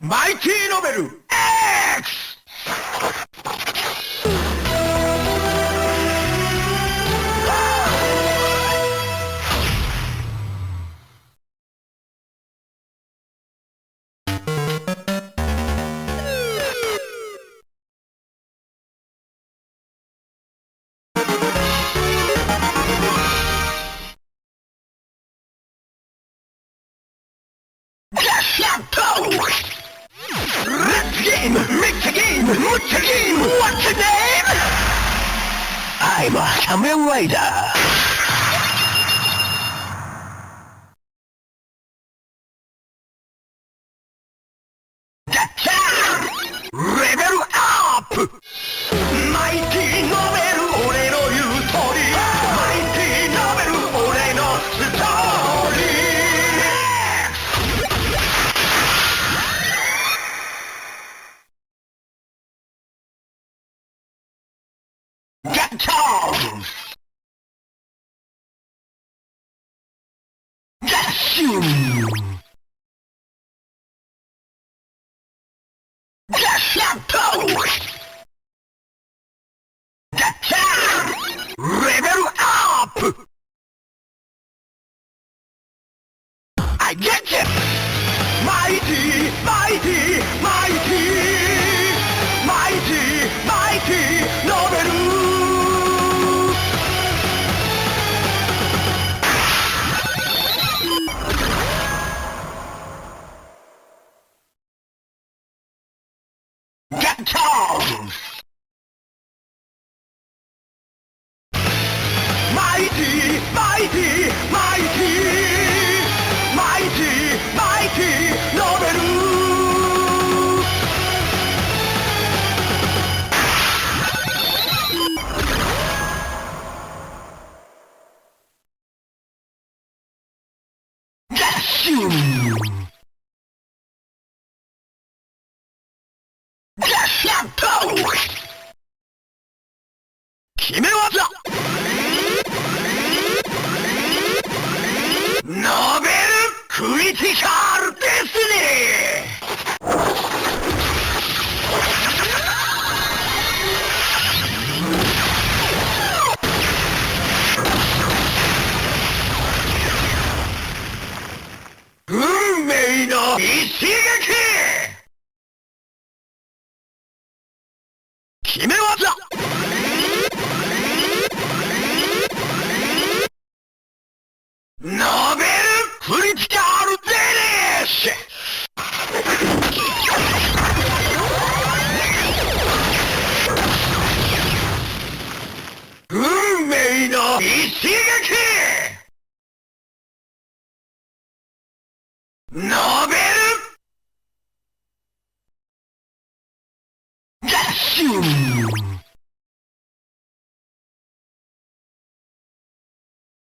マイティノベル X! ガシャット Let's game! Make the game! What's the game? What's the name? I'm a Kamen Rider! Gacha! Level up! Mighty Novel 俺の言う通り Mighty Novel 俺のストーリーGatos! Gashu! Gashato! Gacha! Level up! I get it! Mighty! Mighty! Mighty! Mighty! Mighty! Novel! Gatos! Mighty! Mighty! Mighty! Mighty! Mighty! Novel! Gashu! Gashato! 決め技ノベルクリティカルですね運命の一撃決め技ノベルクリティカルデニッシュ運命の一撃ノベルガッシュ